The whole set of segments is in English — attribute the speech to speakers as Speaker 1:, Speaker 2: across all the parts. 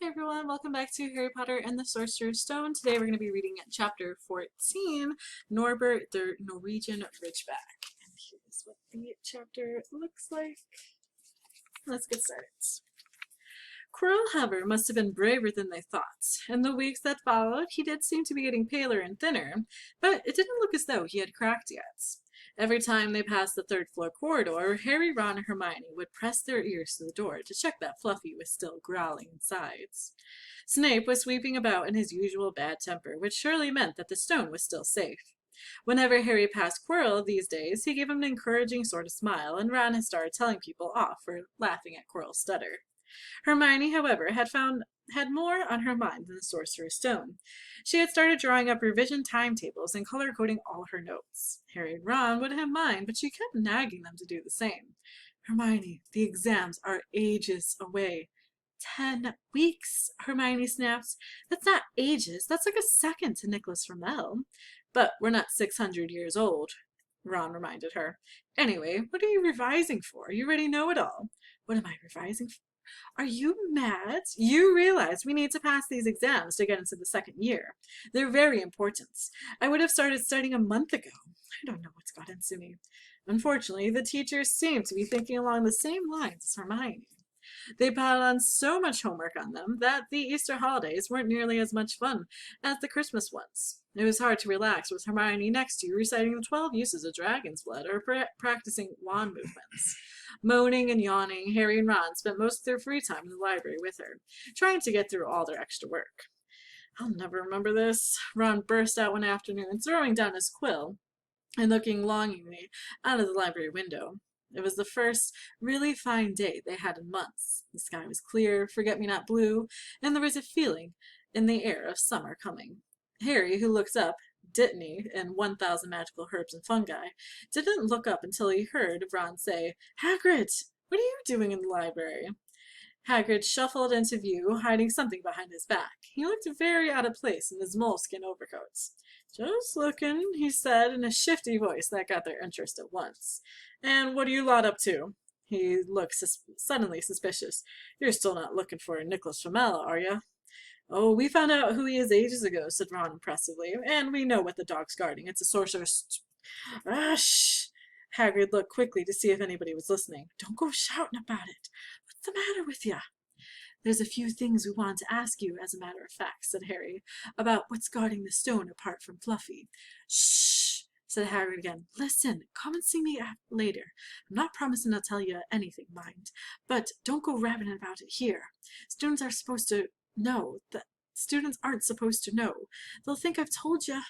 Speaker 1: Hey everyone, welcome back to Harry Potter and the Sorcerer's Stone. Today we're going to be reading chapter 14, Norbert the Norwegian Ridgeback. And here's what the chapter looks like. Let's get started. Quirrell, however, must have been braver than they thought. In the weeks that followed, he did seem to be getting paler and thinner, but it didn't look as though he had cracked yet. Every time they passed the third-floor corridor, Harry, Ron, and Hermione would press their ears to the door to check that Fluffy was still growling inside. Snape was sweeping about in his usual bad temper, which surely meant that the stone was still safe. Whenever Harry passed Quirrell these days, he gave him an encouraging sort of smile, and Ron had started telling people off for laughing at Quirrell's stutter. Hermione, however, had more on her mind than the Sorcerer's Stone. She had started drawing up revision timetables and color-coding all her notes. Harry and Ron wouldn't have minded, but she kept nagging them to do the same. Hermione, the exams are ages away. 10 weeks, Hermione snapped. That's not ages. That's like a second to Nicholas Flamel. But we're not 600 years old, Ron reminded her. Anyway, what are you revising for? You already know it all. What am I revising for? Are you mad? You realize we need to pass these exams to get into the second year. They're very important. I would have started studying a month ago. I don't know what's got into me. Unfortunately, the teachers seem to be thinking along the same lines as Hermione. They piled on so much homework on them that the Easter holidays weren't nearly as much fun as the Christmas ones. It was hard to relax with Hermione next to you reciting the 12 uses of dragon's blood or practicing wand movements. Moaning and yawning, Harry and Ron spent most of their free time in the library with her, trying to get through all their extra work. I'll never remember this, Ron burst out one afternoon, throwing down his quill and looking longingly out of the library window. It was the first really fine day they had in months. The sky was clear, forget-me-not blue, and there was a feeling in the air of summer coming. Harry, who looked up, didn't he, in 1,000 Magical Herbs and Fungi, didn't look up until he heard Ron say, "Hagrid, what are you doing in the library?" Hagrid shuffled into view, hiding something behind his back. He looked very out of place in his moleskin overcoat. "Just looking," he said in a shifty voice that got their interest at once. "And what are you lot up to?" He looked suddenly suspicious. "You're still not looking for Nicholas Flamel, are you?" "Oh, we found out who he is ages ago," said Ron impressively, "and we know what the dog's guarding. It's a sorcerer." Shh! Hagrid looked quickly to see if anybody was listening. "Don't go shouting about it. What's the matter with you?" "There's a few things we want to ask you, as a matter of fact," said Harry, "about what's guarding the stone apart from Fluffy." "Shh!" said Hagrid again. "Listen, come and see me later. I'm not promising I'll tell you anything, mind, but don't go rabbiting about it here. Students are supposed to know that students aren't supposed to know. They'll think I've told you."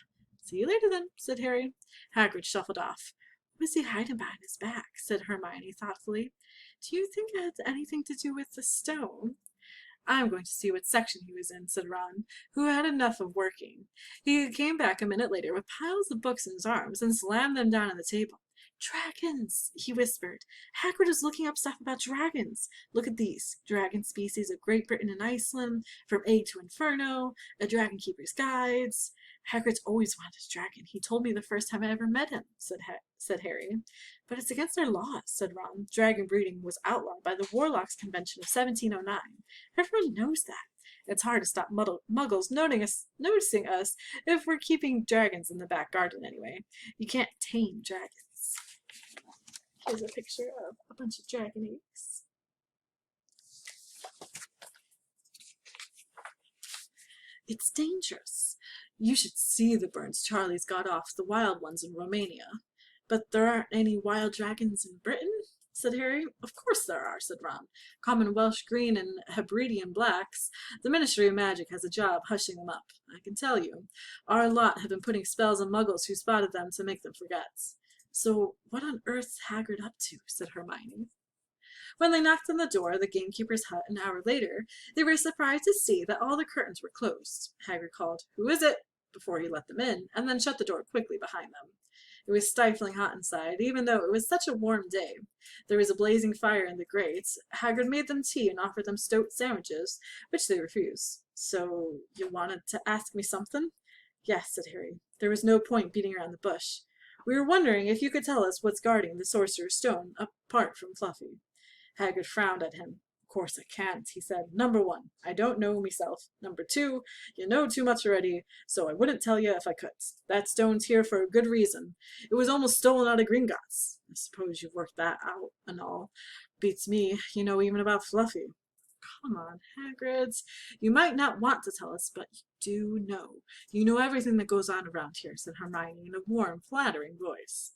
Speaker 1: "See you later then," said Harry. Hagrid shuffled off. "What was he hiding behind his back?" said Hermione thoughtfully. "Do you think it had anything to do with the stone?" "I'm going to see what section he was in," said Ron, who had enough of working. He came back a minute later with piles of books in his arms and slammed them down on the table. "Dragons," he whispered. "Hagrid is looking up stuff about dragons. Look at these. Dragon species of Great Britain and Iceland, From Egg to Inferno, A Dragon Keeper's Guides." "Hagrid's always wanted a dragon. He told me the first time I ever met him," said Harry. "But it's against their laws," said Ron. "Dragon breeding was outlawed by the Warlocks Convention of 1709. Everyone knows that. It's hard to stop muggles noticing us if we're keeping dragons in the back garden anyway. You can't tame dragons." Here's a picture of a bunch of dragon eggs. "It's dangerous. You should see the burns Charlie's got off the wild ones in Romania." "But there aren't any wild dragons in Britain?" said Harry. "Of course there are," said Ron. "Common Welsh green and Hebridean blacks. The Ministry of Magic has a job hushing them up, I can tell you. Our lot have been putting spells on muggles who spotted them to make them forget." "So what on earth's Hagrid up to?" said Hermione. When they knocked on the door of the gamekeeper's hut an hour later, they were surprised to see that all the curtains were closed. Hagrid called, "Who is it?" before he let them in, and then shut the door quickly behind them. It was stifling hot inside, even though it was such a warm day. There was a blazing fire in the grate. Hagrid made them tea and offered them stoat sandwiches, which they refused. "So you wanted to ask me something?" "Yes," said Harry. There was no point beating around the bush. "We were wondering if you could tell us what's guarding the Sorcerer's Stone apart from Fluffy." Hagrid frowned at him. course I can't, he said. Number 1, I don't know myself. Number 2, you know too much already, so I wouldn't tell you if I could. That stone's here for a good reason. It was almost stolen out of Gringotts. I suppose you've worked that out and all. Beats me, you know even about Fluffy. Come on, Hagrid. You might not want to tell us, but you do know. You know everything that goes on around here, said Hermione in a warm, flattering voice.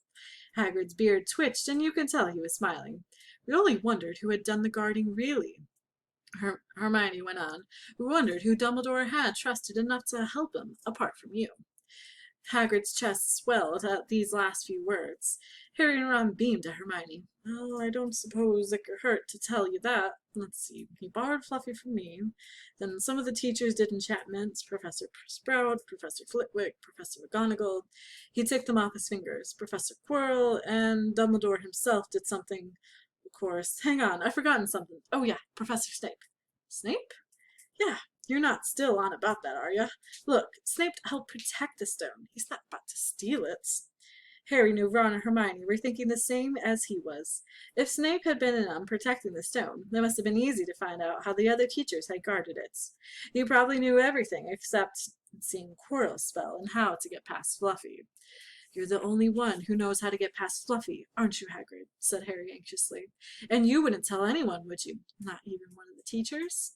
Speaker 1: Hagrid's beard twitched, and you could tell he was smiling. We only wondered who had done the guarding really. Hermione went on. We wondered who Dumbledore had trusted enough to help him, apart from you. Hagrid's chest swelled at these last few words. Harry and Ron beamed at Hermione. Well, I don't suppose it could hurt to tell you that. Let's see. He borrowed Fluffy from me. Then some of the teachers did enchantments. Professor Sprout, Professor Flitwick, Professor McGonagall. He ticked them off his fingers. Professor Quirrell and Dumbledore himself did something. Of course. Hang on, I've forgotten something. Oh yeah, Professor Snape. Snape? Yeah. You're not still on about that, are you? Look, Snape helped protect the stone. He's not about to steal it. Harry knew Ron and Hermione were thinking the same as he was. If Snape had been in on protecting the stone, it must have been easy to find out how the other teachers had guarded it. He probably knew everything except seeing Quirrell's spell and how to get past Fluffy. You're the only one who knows how to get past Fluffy, aren't you, Hagrid? Said Harry anxiously. And you wouldn't tell anyone, would you? Not even one of the teachers?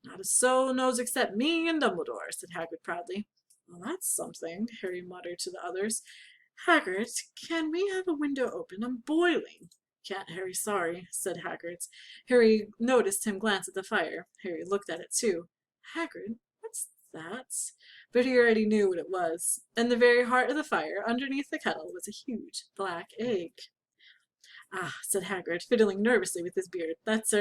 Speaker 1: Not a soul knows except me and Dumbledore, said Hagrid proudly. Well, that's something, Harry muttered to the others. Hagrid, can we have a window open? I'm boiling. Can't, Harry, sorry, said Hagrid. Harry noticed him glance at the fire. Harry looked at it too. Hagrid, what's that? But he already knew what it was. In the very heart of the fire, underneath the kettle, was a huge black egg. Ah, said Hagrid, fiddling nervously with his beard. That's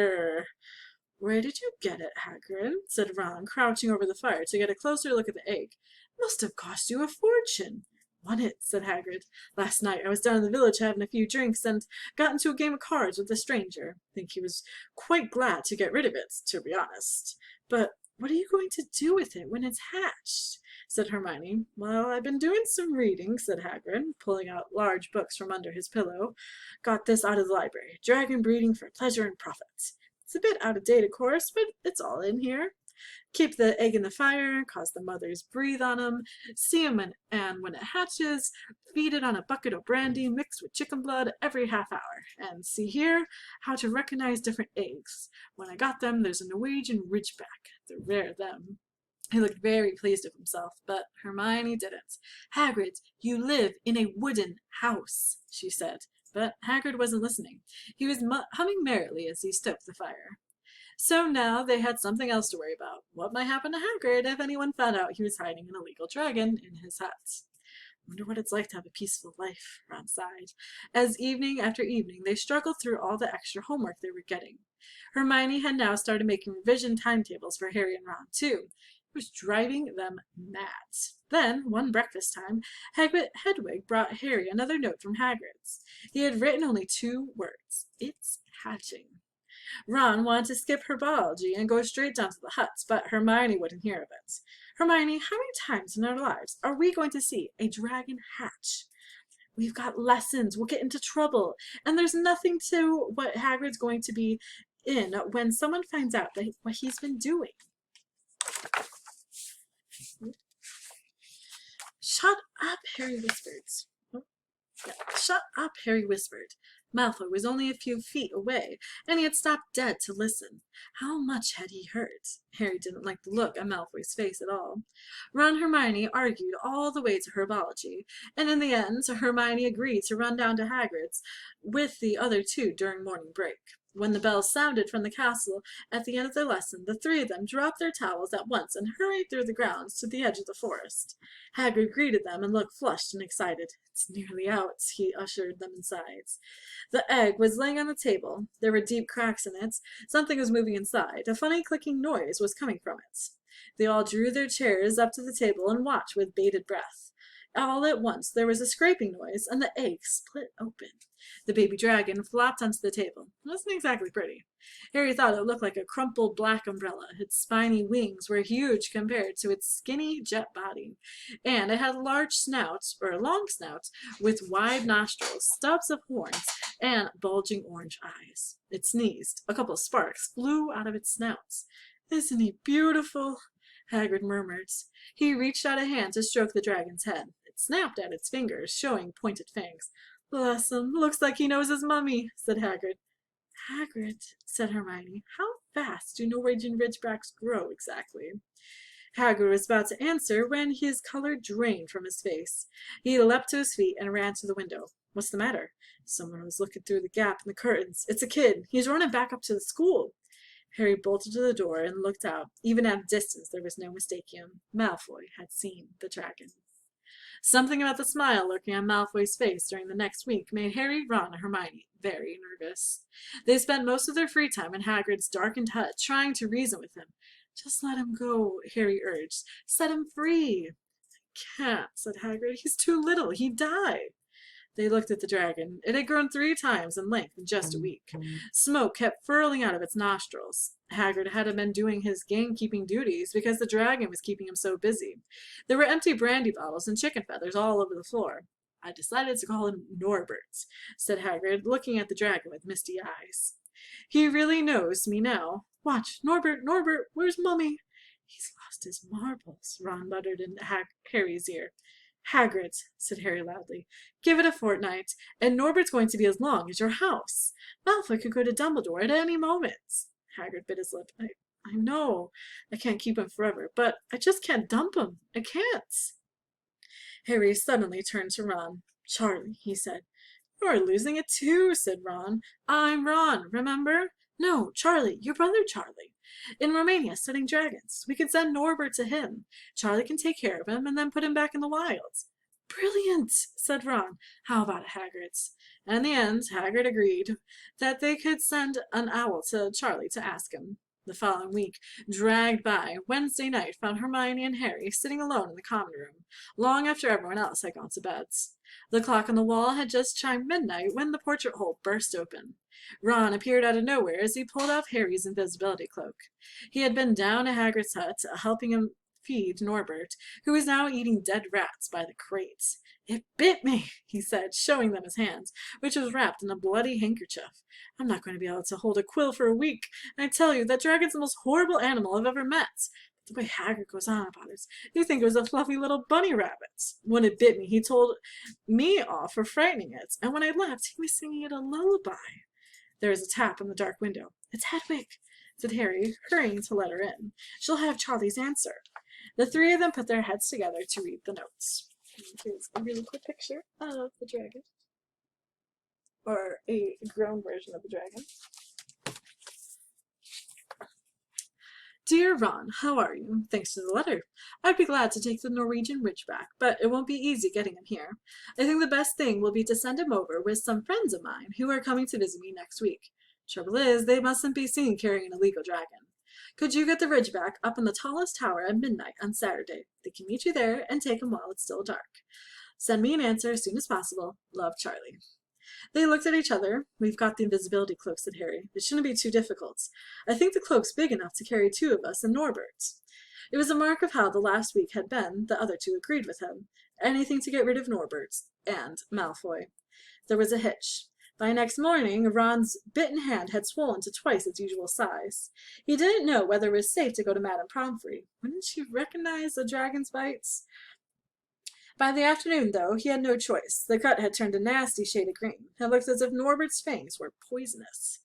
Speaker 1: Where did you get it, Hagrid? Said Ron, crouching over the fire to get a closer look at the egg. Must have cost you a fortune. Won it, said Hagrid. Last night I was down in the village having a few drinks and got into a game of cards with a stranger. I think he was quite glad to get rid of it, to be honest. But what are you going to do with it when it's hatched? Said Hermione. Well, I've been doing some reading, said Hagrid, pulling out large books from under his pillow. Got this out of the library. Dragon breeding for pleasure and profit. It's a bit out of date, of course, but it's all in here. Keep the egg in the fire, cause the mothers breathe on 'em, see 'em and when it hatches, feed it on a bucket of brandy mixed with chicken blood every half hour. And see here, how to recognize different eggs. When I got them, there's a Norwegian Ridgeback. They're rare, them. He looked very pleased with himself, but Hermione didn't. Hagrid, you live in a wooden house, she said. But Hagrid wasn't listening. He was humming merrily as he stoked the fire. So now they had something else to worry about. What might happen to Hagrid if anyone found out he was hiding an illegal dragon in his hut? Wonder what it's like to have a peaceful life, Ron sighed. As evening after evening they struggled through all the extra homework they were getting. Hermione had now started making revision timetables for Harry and Ron, too. It was driving them mad. Then, one breakfast time, Hedwig brought Harry another note from Hagrid's. He had written only 2 words. It's hatching. Ron wanted to skip herbology and go straight down to the huts, but Hermione wouldn't hear of it. Hermione, how many times in our lives are we going to see a dragon hatch? We've got lessons. We'll get into trouble. And there's nothing to what Hagrid's going to be in when someone finds out what he's been doing. Shut up, Harry whispered. Shut up, Harry whispered. Malfoy was only a few feet away, and he had stopped dead to listen. How much had he heard? Harry didn't like the look on Malfoy's face at all. Ron and Hermione argued all the way to herbology, and in the end, Hermione agreed to run down to Hagrid's with the other 2 during morning break. When the bell sounded from the castle at the end of their lesson, the 3 of them dropped their towels at once and hurried through the grounds to the edge of the forest. Hagrid greeted them and looked flushed and excited. It's nearly out, he ushered them inside. The egg was laying on the table. There were deep cracks in it. Something was moving inside. A funny clicking noise was coming from it. They all drew their chairs up to the table and watched with bated breath. All at once there was a scraping noise, and the egg split open. The baby dragon flopped onto the table. It wasn't exactly pretty. Harry thought it looked like a crumpled black umbrella. Its spiny wings were huge compared to its skinny jet body, and it had a large snout, or a long snout, with wide nostrils, stubs of horns, and bulging orange eyes. It sneezed. A couple of sparks flew out of its snout. "Isn't he beautiful?" Hagrid murmured. He reached out a hand to stroke the dragon's head. It snapped at its fingers, showing pointed fangs. "Bless him, looks like he knows his mummy," said Hagrid. "Hagrid," said Hermione, "how fast do Norwegian Ridgebacks grow exactly?" Hagrid was about to answer when his color drained from his face. He leapt to his feet and ran to the window. "What's the matter?" Someone was looking through the gap in the curtains. "It's a kid. He's running back up to the school." Harry bolted to the door and looked out. Even at a distance, there was no mistaking him. Malfoy had seen the dragon. Something about the smile lurking on Malfoy's face during the next week made Harry, Ron, and Hermione very nervous. They spent most of their free time in Hagrid's darkened hut, trying to reason with him. "Just let him go," Harry urged. "Set him free." "I can't," said Hagrid. "He's too little. He'd die." They looked at the dragon. It had grown 3 times in length in just a week. Smoke kept furling out of its nostrils. Hagrid hadn't been doing his gamekeeping duties because the dragon was keeping him so busy. There were empty brandy bottles and chicken feathers all over the floor. "I decided to call him Norbert," said Hagrid, looking at the dragon with misty eyes. "He really knows me now. Watch, Norbert, Norbert, where's Mummy?" "He's lost his marbles," Ron muttered in Harry's ear. "Hagrid," said Harry loudly, "give it a fortnight, and Norbert's going to be as long as your house. Malfoy could go to Dumbledore at any moment." Hagrid bit his lip. I know I can't keep him forever, but I just can't dump him. I can't." Harry suddenly turned to Ron. "Charlie," he said. "You're losing it too," said Ron. "I'm Ron, remember? No, Charlie, your brother Charlie. In Romania, studying dragons. We could send Norbert to him. Charlie can take care of him and then put him back in the wilds." "Brilliant," said Ron. "How about it, Hagrid?" And in the end, Hagrid agreed that they could send an owl to Charlie to ask him. The following week dragged by. Wednesday night found Hermione and Harry sitting alone in the common room, long after everyone else had gone to bed. The clock on the wall had just chimed midnight when the portrait hole burst open. Ron appeared out of nowhere as he pulled off Harry's invisibility cloak. He had been down at Hagrid's hut, helping him feed Norbert, who was now eating dead rats by the crate. "It bit me," he said, showing them his hand, which was wrapped in a bloody handkerchief. "I'm not going to be able to hold a quill for a week. And I tell you, that dragon's the most horrible animal I've ever met. But the way Hagrid goes on about it, you think it was a fluffy little bunny rabbit. When it bit me, he told me off for frightening it, and when I left, he was singing it a lullaby." There was a tap on the dark window. "It's Hedwig," said Harry, hurrying to let her in. "She'll have Charlie's answer." The 3 of them put their heads together to read the notes. Here's a really quick picture of the dragon, or a grown version of the dragon. "Dear Ron, how are you? Thanks to the letter. I'd be glad to take the Norwegian Ridgeback, but it won't be easy getting him here. I think the best thing will be to send him over with some friends of mine who are coming to visit me next week. Trouble is, they mustn't be seen carrying an illegal dragon. Could you get the Ridgeback up in the tallest tower at midnight on Saturday? They can meet you there and take him while it's still dark. Send me an answer as soon as possible. Love, Charlie." They looked at each other. "We've got the invisibility cloak," said Harry. "It shouldn't be too difficult. I think the cloak's big enough to carry 2 of us and Norbert." It was a mark of how the last week had been. The other 2 agreed with him. Anything to get rid of Norbert and Malfoy. There was a hitch. By next morning, Ron's bitten hand had swollen to twice its usual size. He didn't know whether it was safe to go to Madame Pomfrey. Wouldn't she recognize a dragon's bites? By the afternoon, though, he had no choice. The cut had turned a nasty shade of green. It looked as if Norbert's fangs were poisonous.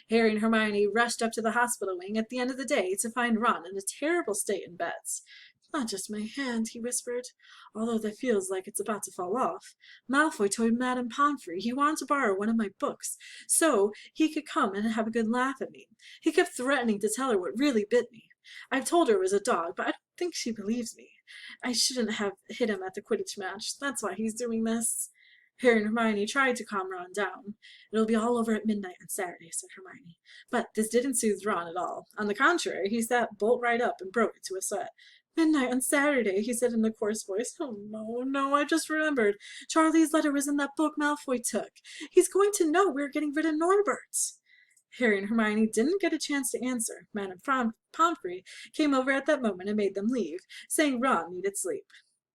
Speaker 1: Harry and Hermione rushed up to the hospital wing at the end of the day to find Ron in a terrible state in beds. "It's not just my hand," he whispered, "although that feels like it's about to fall off. Malfoy told Madame Pomfrey he wanted to borrow one of my books, so he could come and have a good laugh at me. He kept threatening to tell her what really bit me. I've told her it was a dog, but I don't think she believes me. I shouldn't have hit him at the Quidditch match. That's why he's doing this." Harry and Hermione tried to calm Ron down. "It'll be all over at midnight on Saturday," said Hermione. But this didn't soothe Ron at all. On the contrary, he sat bolt right up and broke into a sweat. midnight on Saturday, he said in a coarse voice. Oh, no, I just remembered. Charlie's letter was in that book Malfoy took. He's going to know we're getting rid of Norbert. Harry and Hermione didn't get a chance to answer. Madame Pomfrey came over at that moment and made them leave, saying Ron needed sleep.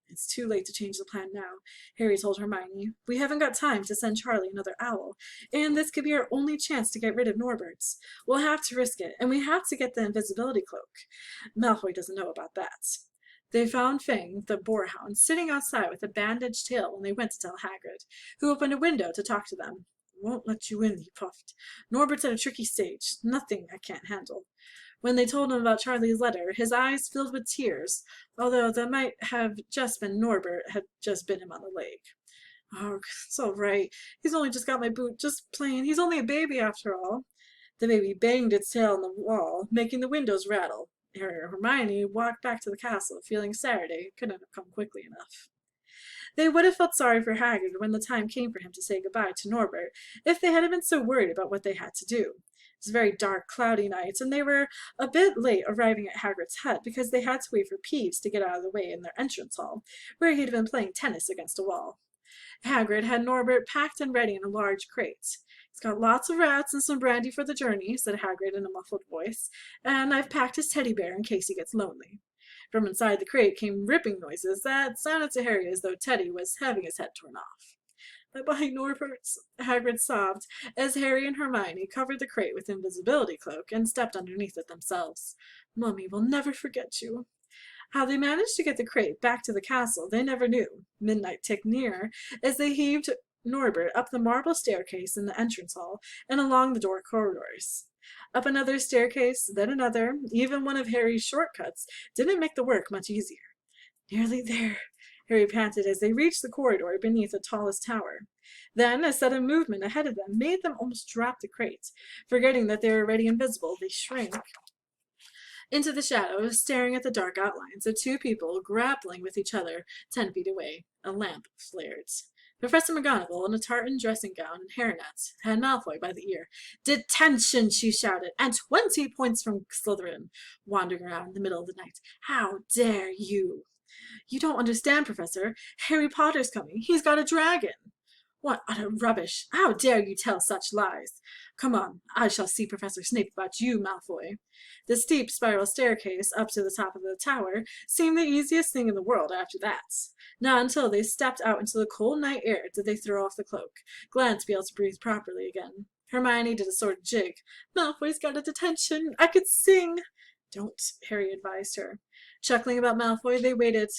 Speaker 1: It's too late to change the plan now, Harry told Hermione. We haven't got time to send Charlie another owl, and this could be our only chance to get rid of Norbert. We'll have to risk it, and we have to get the invisibility cloak. Malfoy doesn't know about that. They found Fang, the boarhound, sitting outside with a bandaged tail when they went to tell Hagrid, who opened a window to talk to them. Won't let you in, he puffed. Norbert's at a tricky stage. Nothing I can't handle. When they told him about Charlie's letter, his eyes filled with tears, although that might have just been Norbert had just bit him on the leg. Oh, it's all right. He's only just got my boot, just playing. He's only a baby after all. The baby banged its tail on the wall, making the windows rattle. Harry and Hermione walked back to the castle, feeling Saturday couldn't have come quickly enough. They would have felt sorry for Hagrid when the time came for him to say goodbye to Norbert, if they hadn't been so worried about what they had to do. It was a very dark, cloudy night, and they were a bit late arriving at Hagrid's hut because they had to wait for Peeves to get out of the way in their entrance hall, where he'd been playing tennis against a wall. Hagrid had Norbert packed and ready in a large crate. He's got lots of rats and some brandy for the journey, said Hagrid in a muffled voice, and I've packed his teddy bear in case he gets lonely. From inside the crate came ripping noises that sounded to Harry as though Teddy was having his head torn off. Bye-bye, Norbert, Hagrid sobbed, as Harry and Hermione covered the crate with invisibility cloak and stepped underneath it themselves. Mummy will never forget you. How they managed to get the crate back to the castle they never knew. Midnight ticked near as they heaved Norbert up the marble staircase in the entrance hall and along the door corridors. Up another staircase, then another. Even one of Harry's shortcuts didn't make the work much easier. Nearly there, Harry panted as they reached the corridor beneath the tallest tower. Then a sudden movement ahead of them made them almost drop the crate. Forgetting that they were already invisible, they shrank into the shadows, staring at the dark outlines of two people grappling with each other 10 feet away. A lamp flared. Professor McGonagall, in a tartan dressing gown and hairnets, had Malfoy by the ear. "Detention!" she shouted, "and 20 points from Slytherin," wandering around in the middle of the night. "How dare you?" "You don't understand, Professor. Harry Potter's coming. He's got a dragon." "What utter rubbish! How dare you tell such lies? Come on, I shall see Professor Snape about you, Malfoy." The steep spiral staircase up to the top of the tower seemed the easiest thing in the world after that. Not until they stepped out into the cold night air did they throw off the cloak, glad to be able to breathe properly again. Hermione did a sort of jig. "Malfoy's got a detention. I could sing." "Don't," Harry advised her. Chuckling about Malfoy, they waited,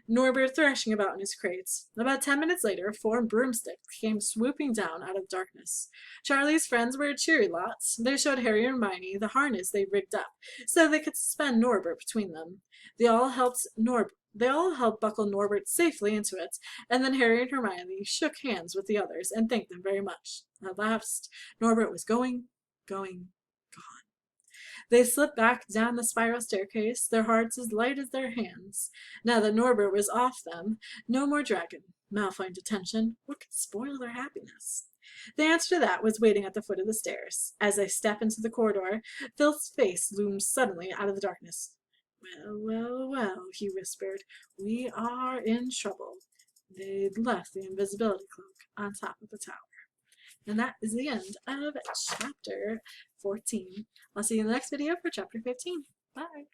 Speaker 1: Norbert thrashing about in his crates. About 10 minutes later, 4 broomsticks came swooping down out of darkness. Charlie's friends were a cheery lot. They showed Harry and Hermione the harness they rigged up, so they could suspend Norbert between them. They all helped buckle Norbert safely into it, and then Harry and Hermione shook hands with the others and thanked them very much. At last, Norbert was going. They slipped back down the spiral staircase, their hearts as light as their hands. Now that Norbert was off them, no more dragon. Malfoy in detention. What could spoil their happiness? The answer to that was waiting at the foot of the stairs. As they stepped into the corridor, Phil's face loomed suddenly out of the darkness. Well, he whispered. We are in trouble. They'd left the invisibility cloak on top of the tower. And that is the end of chapter 14. I'll see you in the next video for chapter 15. Bye!